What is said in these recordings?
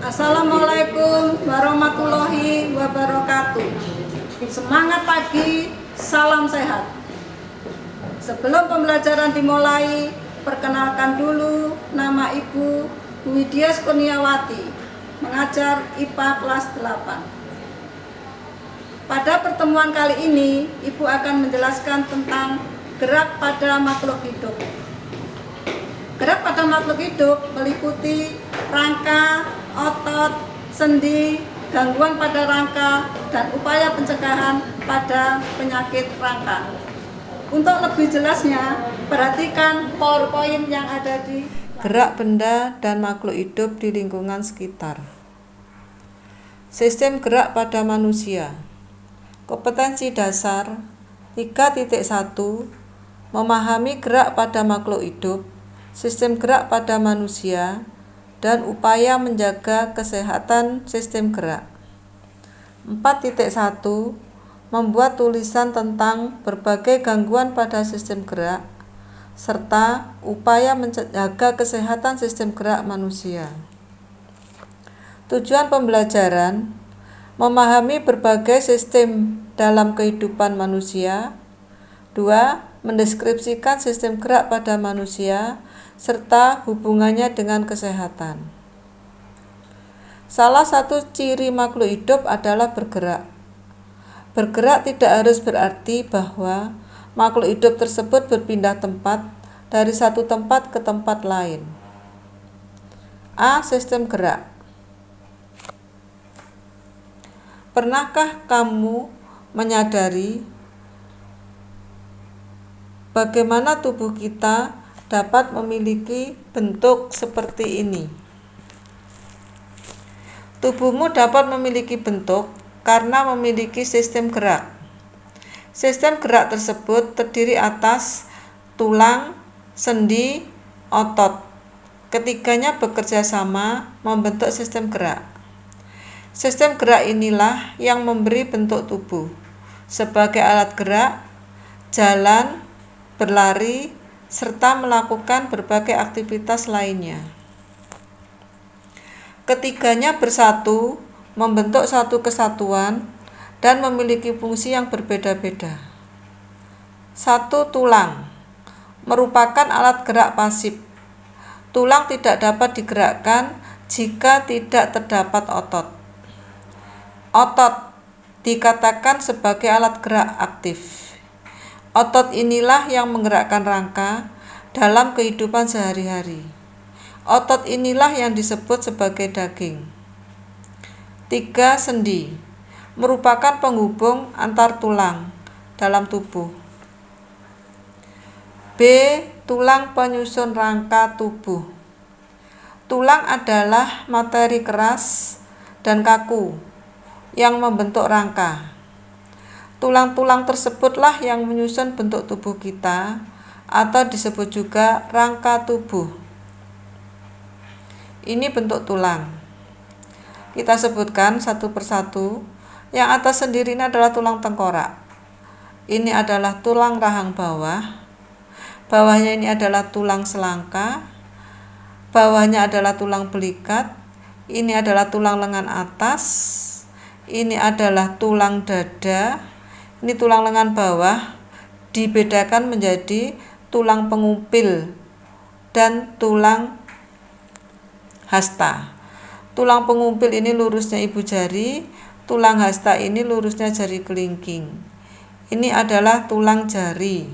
Assalamualaikum warahmatullahi wabarakatuh. Semangat pagi, salam sehat. Sebelum pembelajaran dimulai, perkenalkan dulu nama Ibu Widya Kurniawati, mengajar IPA kelas 8. Pada pertemuan kali ini, Ibu akan menjelaskan tentang gerak pada makhluk hidup. Gerak pada makhluk hidup meliputi rangka, otot, sendi, gangguan pada rangka, dan upaya pencegahan pada penyakit rangka. Untuk lebih jelasnya, perhatikan PowerPoint yang ada di gerak benda dan makhluk hidup di lingkungan sekitar. Sistem gerak pada manusia. Kompetensi dasar 3.1 memahami gerak pada makhluk hidup, sistem gerak pada manusia, dan upaya menjaga kesehatan sistem gerak. 4.1 membuat tulisan tentang berbagai gangguan pada sistem gerak, serta upaya menjaga kesehatan sistem gerak manusia. Tujuan pembelajaran: memahami berbagai sistem dalam kehidupan manusia. 2. Mendeskripsikan sistem gerak pada manusia serta hubungannya dengan kesehatan. Salah satu ciri makhluk hidup adalah bergerak. Bergerak tidak harus berarti bahwa makhluk hidup tersebut berpindah tempat dari satu tempat ke tempat lain. A. Sistem gerak. Pernahkah kamu menyadari bagaimana tubuh kita dapat memiliki bentuk seperti ini? Tubuhmu dapat memiliki bentuk karena memiliki sistem gerak. Sistem gerak tersebut terdiri atas tulang, sendi, otot. Ketiganya bekerja sama membentuk sistem gerak. Sistem gerak inilah yang memberi bentuk tubuh sebagai alat gerak, jalan, berlari, serta melakukan berbagai aktivitas lainnya. Ketiganya bersatu membentuk satu kesatuan dan memiliki fungsi yang berbeda-beda. 1. Tulang merupakan alat gerak pasif. Tulang tidak dapat digerakkan jika tidak terdapat otot. Otot dikatakan sebagai alat gerak aktif. Otot inilah yang menggerakkan rangka dalam kehidupan sehari-hari. Otot inilah yang disebut sebagai daging. 3. Sendi merupakan penghubung antar tulang dalam tubuh. B. Tulang penyusun rangka tubuh. Tulang adalah materi keras dan kaku yang membentuk rangka. Tulang-tulang tersebutlah yang menyusun bentuk tubuh kita, atau disebut juga rangka tubuh. Ini bentuk tulang. Kita sebutkan satu persatu. Yang atas sendiri ini adalah tulang tengkorak. Ini adalah tulang rahang bawah. Bawahnya ini adalah tulang selangka. Bawahnya adalah tulang belikat. Ini adalah tulang lengan atas. Ini adalah tulang dada. Ini tulang lengan bawah. Dibedakan menjadi tulang pengumpil dan tulang hasta. Tulang pengumpil ini lurusnya ibu jari, tulang hasta ini lurusnya jari kelingking. Ini adalah tulang jari.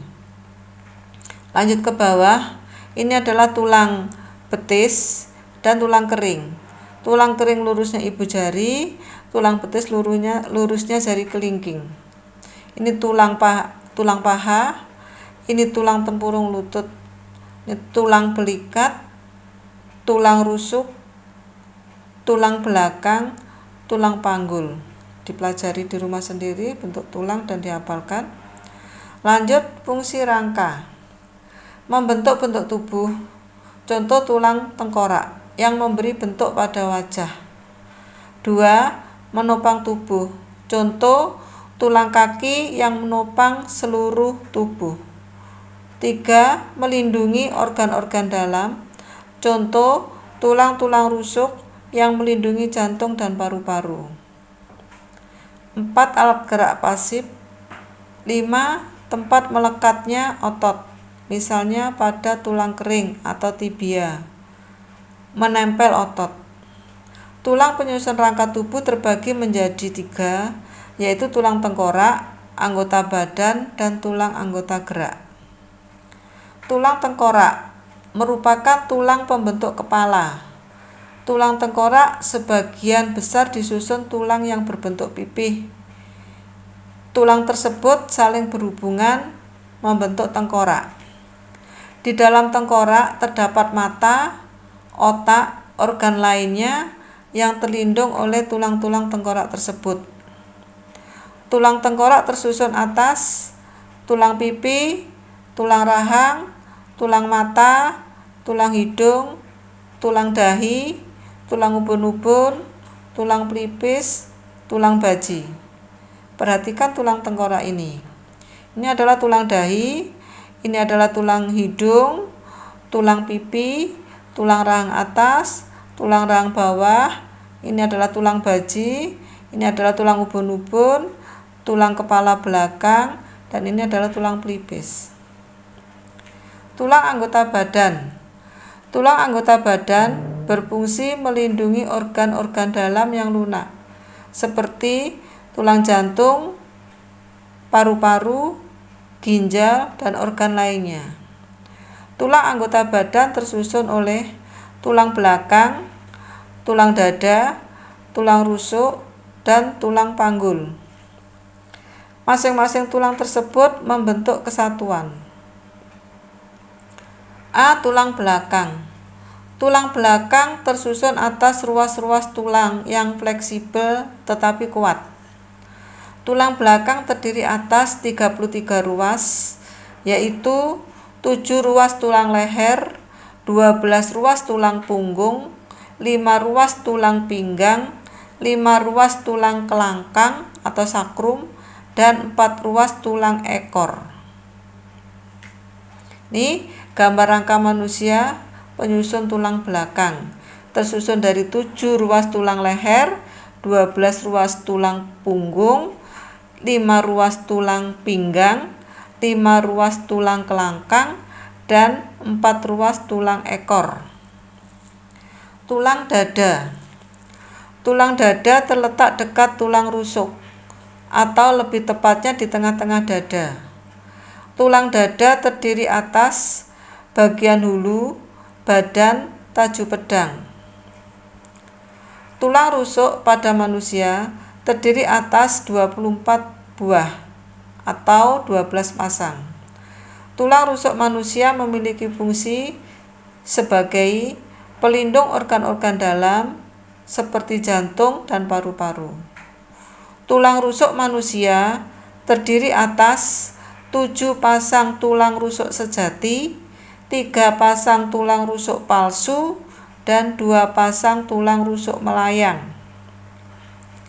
Lanjut ke bawah, ini adalah tulang betis dan tulang kering. Tulang kering lurusnya ibu jari, tulang betis lurusnya jari kelingking. Ini tulang paha, ini tulang tempurung lutut, ini tulang belikat, tulang rusuk, tulang belakang, tulang panggul. Dipelajari di rumah sendiri bentuk tulang dan dihafalkan. Lanjut, fungsi rangka. Membentuk bentuk tubuh. Contoh tulang tengkorak yang memberi bentuk pada wajah. 2. Menopang tubuh. Contoh tulang kaki yang menopang seluruh tubuh. 3. Melindungi organ-organ dalam. Contoh tulang-tulang rusuk yang melindungi jantung dan paru-paru. 4. Alat gerak pasif. 5. Tempat melekatnya otot, misalnya pada tulang kering atau tibia. Menempel otot. Tulang penyusun rangka tubuh terbagi menjadi 3, yaitu tulang tengkorak, anggota badan, dan tulang anggota gerak. Tulang tengkorak merupakan tulang pembentuk kepala. Tulang tengkorak sebagian besar disusun tulang yang berbentuk pipih. Tulang tersebut saling berhubungan membentuk tengkorak. Di dalam tengkorak terdapat mata, otak, organ lainnya yang terlindung oleh tulang-tulang tengkorak tersebut. Tulang tengkorak tersusun atas, tulang pipi, tulang rahang, tulang mata, tulang hidung, tulang dahi, tulang ubun-ubun, tulang pelipis, tulang baji. Perhatikan tulang tengkorak ini. Ini adalah tulang dahi, ini adalah tulang hidung, tulang pipi, tulang rahang atas, tulang rahang bawah, ini adalah tulang baji, ini adalah tulang ubun-ubun, tulang kepala belakang, dan ini adalah tulang pelipis. Tulang anggota badan. Tulang anggota badan berfungsi melindungi organ-organ dalam yang lunak, seperti tulang jantung, paru-paru, ginjal, dan organ lainnya. Tulang anggota badan tersusun oleh tulang belakang, tulang dada, tulang rusuk, dan tulang panggul. Masing-masing tulang tersebut membentuk kesatuan. A. Tulang belakang. Tulang belakang tersusun atas ruas-ruas tulang yang fleksibel tetapi kuat. Tulang belakang terdiri atas 33 ruas, yaitu 7 ruas tulang leher, 12 ruas tulang punggung, 5 ruas tulang pinggang, 5 ruas tulang kelangkang atau sakrum, dan 4 ruas tulang ekor. Ini gambar rangka manusia penyusun tulang belakang. Tersusun dari 7 ruas tulang leher, 12 ruas tulang punggung, 5 ruas tulang pinggang, 5 ruas tulang kelangkang, dan 4 ruas tulang ekor. Tulang dada. Tulang dada terletak dekat tulang rusuk, atau lebih tepatnya di tengah-tengah dada. Tulang dada terdiri atas bagian hulu, badan, taju pedang. Tulang rusuk pada manusia terdiri atas 24 buah atau 12 pasang. Tulang rusuk manusia memiliki fungsi sebagai pelindung organ-organ dalam seperti jantung dan paru-paru. Tulang rusuk manusia terdiri atas 7 pasang tulang rusuk sejati, 3 pasang tulang rusuk palsu, dan 2 pasang tulang rusuk melayang.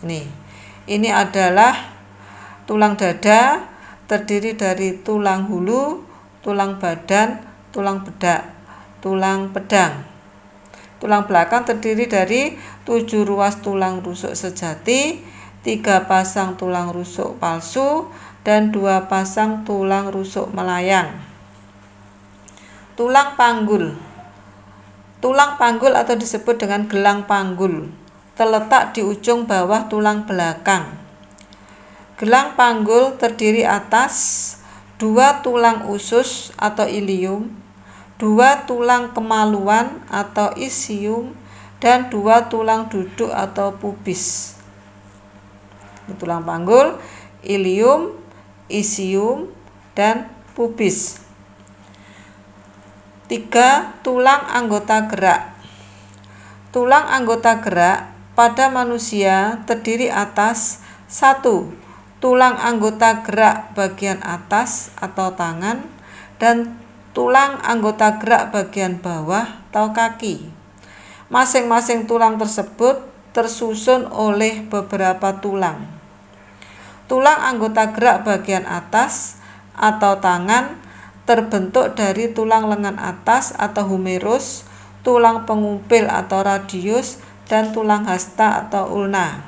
Ini adalah tulang dada, terdiri dari tulang hulu, tulang badan, tulang bedak, tulang pedang. Tulang belakang terdiri dari 7 ruas tulang rusuk sejati, 3 pasang tulang rusuk palsu, dan 2 pasang tulang rusuk melayang. Tulang panggul. Tulang panggul atau disebut dengan gelang panggul terletak di ujung bawah tulang belakang. Gelang panggul terdiri atas 2 tulang usus atau ilium, 2 tulang kemaluan atau isium, dan 2 tulang duduk atau pubis. Tulang panggul, ilium, isium, dan pubis. 3. Tulang anggota gerak. Tulang anggota gerak pada manusia terdiri atas 1. Tulang anggota gerak bagian atas atau tangan, dan tulang anggota gerak bagian bawah atau kaki. Masing-masing tulang tersebut tersusun oleh beberapa tulang. Tulang anggota gerak bagian atas atau tangan terbentuk dari tulang lengan atas atau humerus, tulang pengumpil atau radius, dan tulang hasta atau ulna.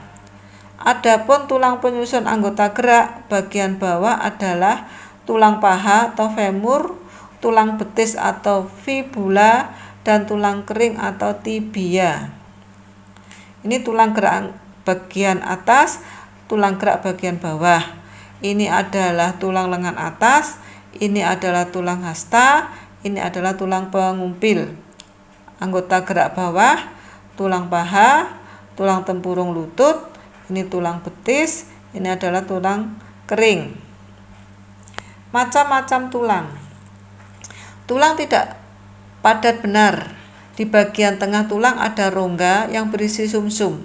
Adapun tulang penyusun anggota gerak bagian bawah adalah tulang paha atau femur, tulang betis atau fibula, dan tulang kering atau tibia. Ini tulang gerak bagian atas, tulang gerak bagian bawah. Ini adalah tulang lengan atas, ini adalah tulang hasta, ini adalah tulang pengumpil. Anggota gerak bawah, tulang paha, tulang tempurung lutut, ini tulang betis, ini adalah tulang kering. Macam-macam tulang. Tulang tidak padat benar. Di bagian tengah tulang ada rongga yang berisi sumsum.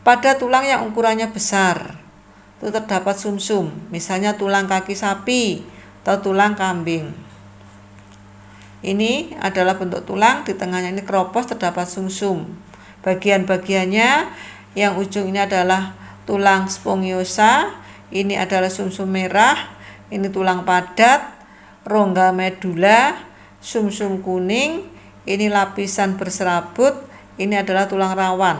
Pada tulang yang ukurannya besar, itu terdapat sumsum, misalnya tulang kaki sapi atau tulang kambing. Ini adalah bentuk tulang, di tengahnya ini keropos terdapat sumsum. Bagian-bagiannya yang ujung ini adalah tulang spongiosa, ini adalah sumsum merah, ini tulang padat, rongga medula, sumsum kuning, ini lapisan berserabut, ini adalah tulang rawan.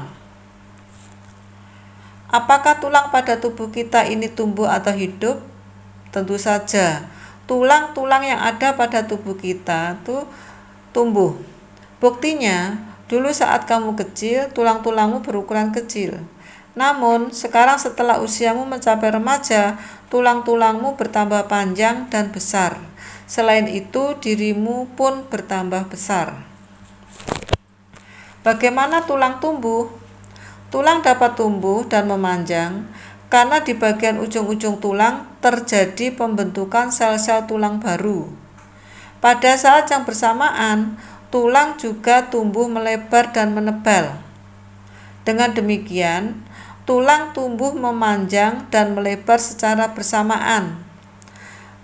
Apakah tulang pada tubuh kita ini tumbuh atau hidup? Tentu saja. Tulang-tulang yang ada pada tubuh kita itu tumbuh. Buktinya, dulu saat kamu kecil, tulang-tulangmu berukuran kecil. Namun, sekarang setelah usiamu mencapai remaja, tulang-tulangmu bertambah panjang dan besar. Selain itu, dirimu pun bertambah besar. Bagaimana tulang tumbuh? Tulang dapat tumbuh dan memanjang karena di bagian ujung-ujung tulang terjadi pembentukan sel-sel tulang baru. Pada saat yang bersamaan, tulang juga tumbuh melebar dan menebal. Dengan demikian, tulang tumbuh memanjang dan melebar secara bersamaan.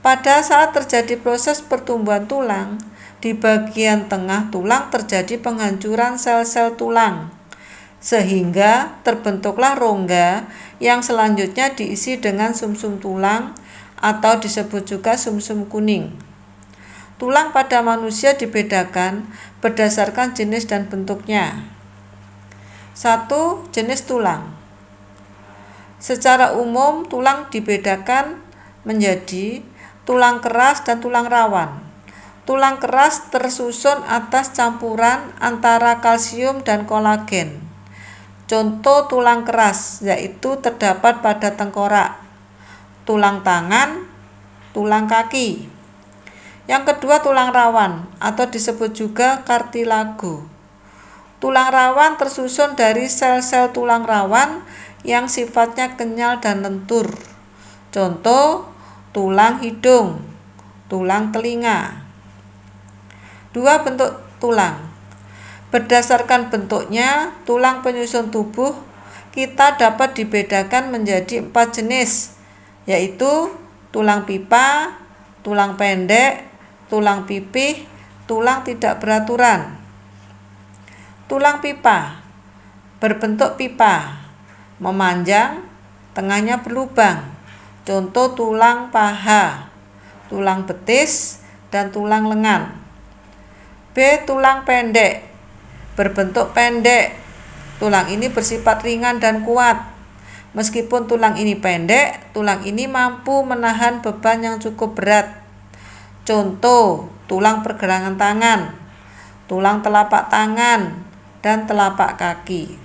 Pada saat terjadi proses pertumbuhan tulang, di bagian tengah tulang terjadi penghancuran sel-sel tulang, sehingga terbentuklah rongga yang selanjutnya diisi dengan sumsum tulang atau disebut juga sumsum kuning. Tulang pada manusia dibedakan berdasarkan jenis dan bentuknya. 1. Jenis tulang. Secara umum tulang dibedakan menjadi tulang keras dan tulang rawan. Tulang keras tersusun atas campuran antara kalsium dan kolagen. Contoh tulang keras yaitu terdapat pada tengkorak, tulang tangan, tulang kaki. Yang kedua tulang rawan atau disebut juga kartilago. Tulang rawan tersusun dari sel-sel tulang rawan yang sifatnya kenyal dan lentur. Contoh tulang hidung, tulang telinga. 2. Bentuk tulang. Berdasarkan bentuknya, tulang penyusun tubuh kita dapat dibedakan menjadi 4 jenis, yaitu tulang pipa, tulang pendek, tulang pipih, tulang tidak beraturan. Tulang pipa berbentuk pipa, memanjang, tengahnya berlubang. Contoh tulang paha, tulang betis, dan tulang lengan. B. Tulang pendek berbentuk pendek. Tulang ini bersifat ringan dan kuat. Meskipun tulang ini pendek, tulang ini mampu menahan beban yang cukup berat. Contoh, tulang pergelangan tangan, tulang telapak tangan, dan telapak kaki.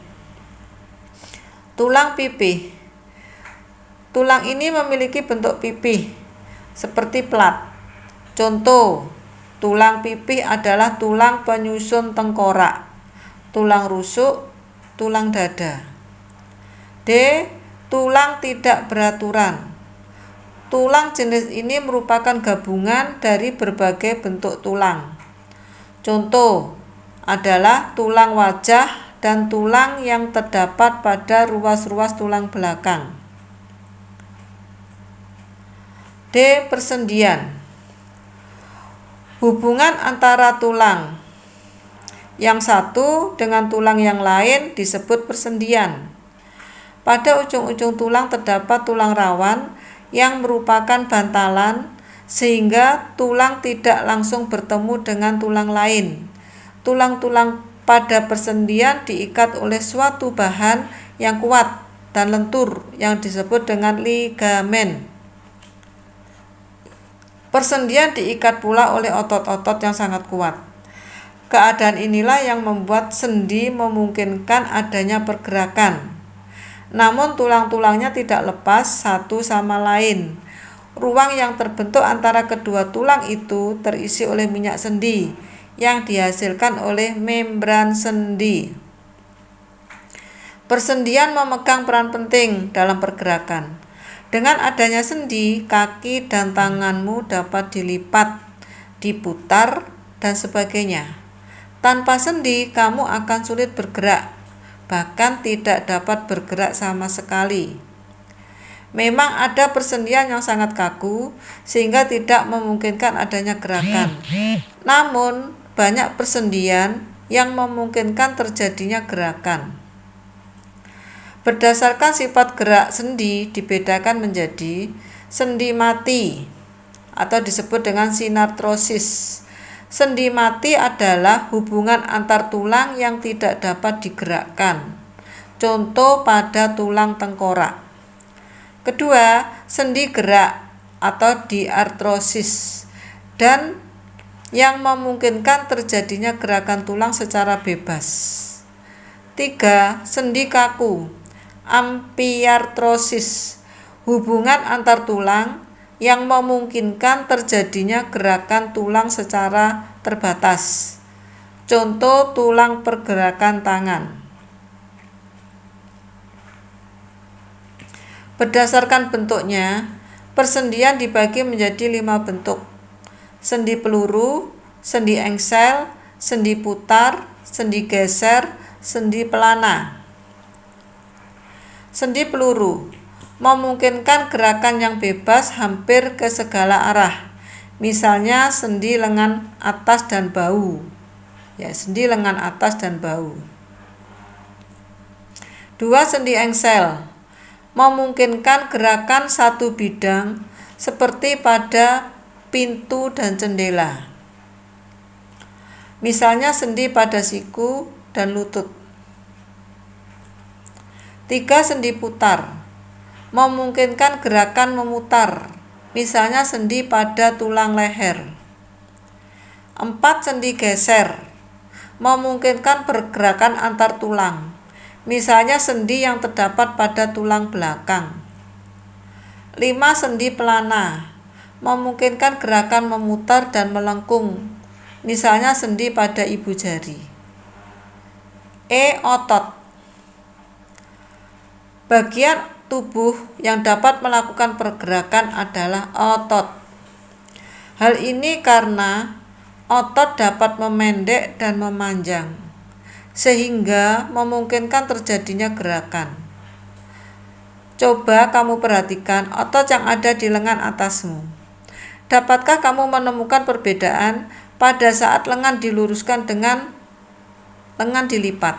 Tulang pipih. Tulang ini memiliki bentuk pipih seperti plat. Contoh, tulang pipih adalah tulang penyusun tengkorak, tulang rusuk, tulang dada. D. Tulang tidak beraturan. Tulang jenis ini merupakan gabungan dari berbagai bentuk tulang. Contoh adalah tulang wajah dan tulang yang terdapat pada ruas-ruas tulang belakang. D. Persendian. Hubungan antara tulang yang satu dengan tulang yang lain disebut persendian. Pada ujung-ujung tulang terdapat tulang rawan yang merupakan bantalan sehingga tulang tidak langsung bertemu dengan tulang lain. Tulang-tulang pada persendian diikat oleh suatu bahan yang kuat dan lentur yang disebut dengan ligamen. Persendian diikat pula oleh otot-otot yang sangat kuat. Keadaan inilah yang membuat sendi memungkinkan adanya pergerakan. Namun tulang-tulangnya tidak lepas satu sama lain. Ruang yang terbentuk antara kedua tulang itu terisi oleh minyak sendi yang dihasilkan oleh membran sendi. Persendian memegang peran penting dalam pergerakan. Dengan adanya sendi, kaki dan tanganmu dapat dilipat, diputar, dan sebagainya. Tanpa sendi, kamu akan sulit bergerak, bahkan tidak dapat bergerak sama sekali. Memang ada persendian yang sangat kaku, sehingga tidak memungkinkan adanya gerakan. Namun, banyak persendian yang memungkinkan terjadinya gerakan. Berdasarkan sifat gerak sendi dibedakan menjadi sendi mati atau disebut dengan sinartrosis. Sendi mati adalah hubungan antar tulang yang tidak dapat digerakkan. Contoh pada tulang tengkorak. Kedua, sendi gerak atau diartrosis dan yang memungkinkan terjadinya gerakan tulang secara bebas. 3. Sendi kaku, ampiartrosis, hubungan antar tulang yang memungkinkan terjadinya gerakan tulang secara terbatas. Contoh tulang pergerakan tangan. Berdasarkan bentuknya, persendian dibagi menjadi 5 bentuk. Sendi peluru, sendi engsel, sendi putar, sendi geser, sendi pelana. Sendi peluru memungkinkan gerakan yang bebas hampir ke segala arah. Misalnya sendi lengan atas dan bahu. Sendi lengan atas dan bahu. 2. Sendi engsel memungkinkan gerakan satu bidang seperti pada pintu dan jendela. Misalnya sendi pada siku dan lutut. 3. Sendi putar memungkinkan gerakan memutar, misalnya sendi pada tulang leher. 4. Sendi geser memungkinkan pergerakan antar tulang, misalnya sendi yang terdapat pada tulang belakang. 5. Sendi pelana memungkinkan gerakan memutar dan melengkung, misalnya sendi pada ibu jari. Otot, bagian tubuh yang dapat melakukan pergerakan adalah otot. Hal ini karena otot dapat memendek dan memanjang, sehingga memungkinkan terjadinya gerakan. Coba kamu perhatikan otot yang ada di lengan atasmu. Dapatkah kamu menemukan perbedaan pada saat lengan diluruskan dengan lengan dilipat?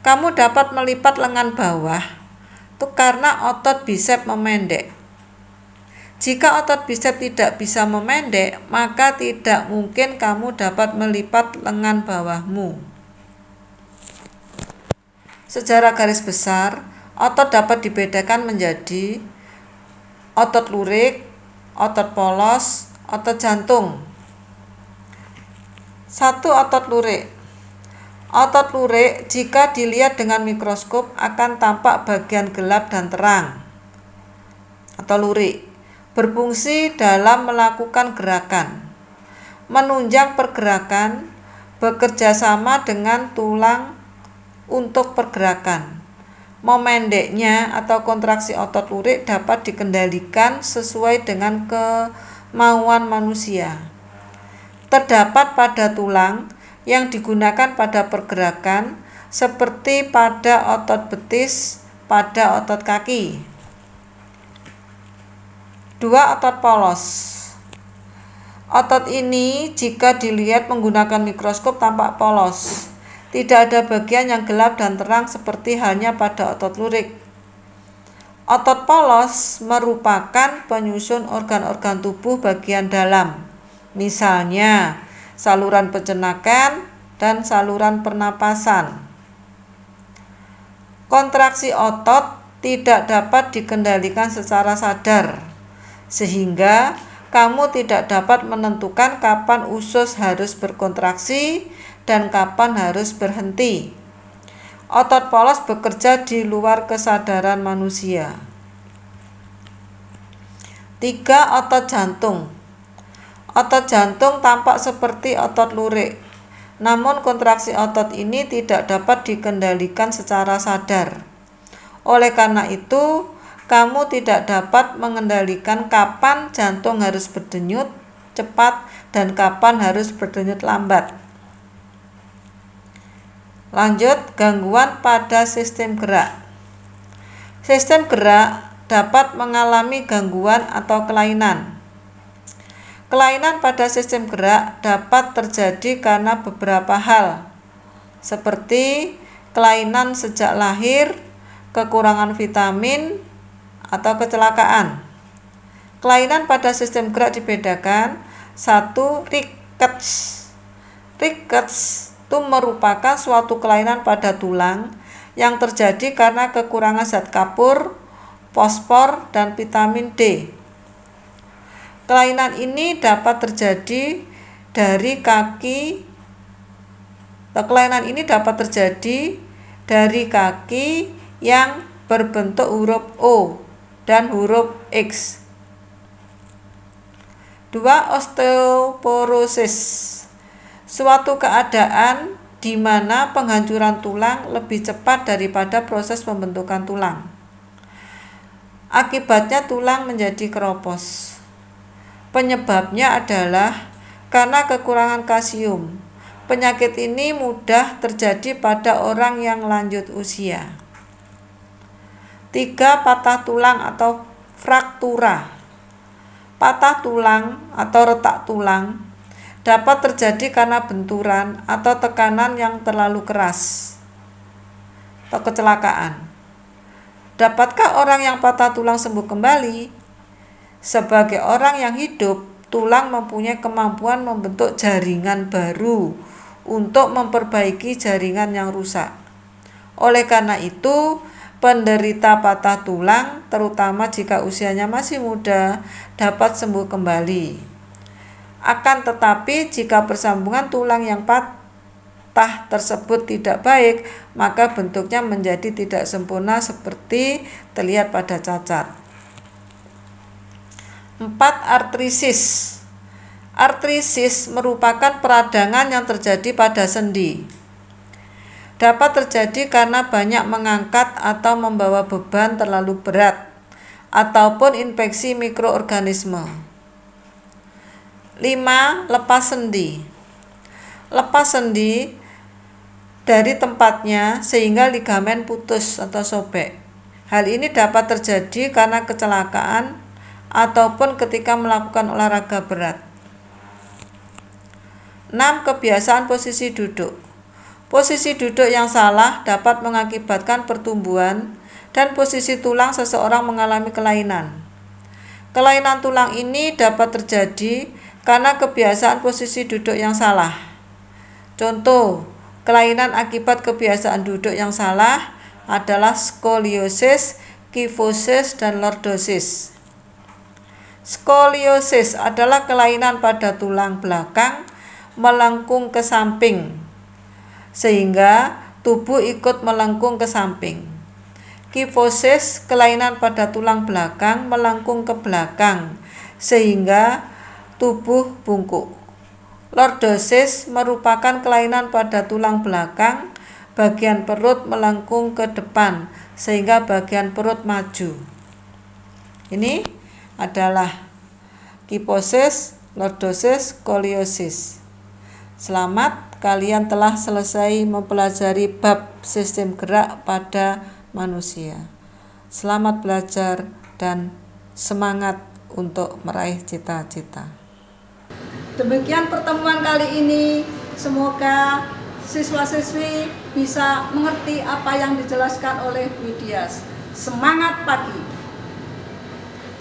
Kamu dapat melipat lengan bawah itu karena otot bisep memendek. Jika otot bisep tidak bisa memendek, maka tidak mungkin kamu dapat melipat lengan bawahmu. Secara garis besar, otot dapat dibedakan menjadi otot lurik, otot polos, otot jantung. 1. Otot lurik. Otot lurik jika dilihat dengan mikroskop akan tampak bagian gelap dan terang atau lurik, berfungsi dalam melakukan gerakan, menunjang pergerakan, bekerja sama dengan tulang untuk pergerakan. Memendeknya atau kontraksi otot lurik dapat dikendalikan sesuai dengan kemauan manusia. Terdapat pada tulang yang digunakan pada pergerakan seperti pada otot betis, pada otot kaki. 2. Otot polos. Otot ini jika dilihat menggunakan mikroskop tampak polos. Tidak ada bagian yang gelap dan terang seperti halnya pada otot lurik. Otot polos merupakan penyusun organ-organ tubuh bagian dalam. Misalnya saluran pencernaan, dan saluran pernapasan. Kontraksi otot tidak dapat dikendalikan secara sadar, sehingga kamu tidak dapat menentukan kapan usus harus berkontraksi dan kapan harus berhenti. Otot polos bekerja di luar kesadaran manusia. 3. Otot jantung. Otot jantung tampak seperti otot lurik, namun kontraksi otot ini tidak dapat dikendalikan secara sadar. Oleh karena itu, kamu tidak dapat mengendalikan kapan jantung harus berdenyut cepat dan kapan harus berdenyut lambat. Lanjut, gangguan pada sistem gerak. Sistem gerak dapat mengalami gangguan atau kelainan. Kelainan pada sistem gerak dapat terjadi karena beberapa hal, seperti kelainan sejak lahir, kekurangan vitamin, atau kecelakaan. Kelainan pada sistem gerak dibedakan. 1. Rickets. Rickets itu merupakan suatu kelainan pada tulang yang terjadi karena kekurangan zat kapur, fosfor, dan vitamin D. Kelainan ini dapat terjadi dari kaki yang berbentuk huruf O dan huruf X. 2. Osteoporosis. Suatu keadaan di mana penghancuran tulang lebih cepat daripada proses pembentukan tulang. Akibatnya tulang menjadi keropos. Penyebabnya adalah karena kekurangan kalsium. Penyakit ini mudah terjadi pada orang yang lanjut usia. 3. Patah tulang atau fraktura. Patah tulang atau retak tulang dapat terjadi karena benturan atau tekanan yang terlalu keras atau kecelakaan. Dapatkah orang yang patah tulang sembuh kembali? Sebagai orang yang hidup, tulang mempunyai kemampuan membentuk jaringan baru untuk memperbaiki jaringan yang rusak. Oleh karena itu, penderita patah tulang, terutama jika usianya masih muda, dapat sembuh kembali. Akan tetapi, jika persambungan tulang yang patah tersebut tidak baik, maka bentuknya menjadi tidak sempurna seperti terlihat pada cacat. 4. Artrisis. Artrisis merupakan peradangan yang terjadi pada sendi. Dapat terjadi karena banyak mengangkat atau membawa beban terlalu berat ataupun infeksi mikroorganisme. 5. Lepas sendi. Lepas sendi dari tempatnya sehingga ligamen putus atau sobek. Hal ini dapat terjadi karena kecelakaan ataupun ketika melakukan olahraga berat. 6. Kebiasaan posisi duduk. Posisi duduk yang salah dapat mengakibatkan pertumbuhan dan posisi tulang seseorang mengalami kelainan. Kelainan tulang ini dapat terjadi karena kebiasaan posisi duduk yang salah. Contoh, kelainan akibat kebiasaan duduk yang salah adalah skoliosis, kifosis, dan lordosis. Skoliosis adalah kelainan pada tulang belakang melengkung ke samping, sehingga tubuh ikut melengkung ke samping. Kifosis, kelainan pada tulang belakang melengkung ke belakang, sehingga tubuh bungkuk. Lordosis merupakan kelainan pada tulang belakang, bagian perut melengkung ke depan, sehingga bagian perut maju. Ini adalah kifosis, lordosis, skoliosis. Selamat, kalian telah selesai mempelajari bab sistem gerak pada manusia. Selamat belajar dan semangat untuk meraih cita-cita. Demikian pertemuan kali ini. Semoga siswa-siswi bisa mengerti apa yang dijelaskan oleh Widias. Semangat pagi!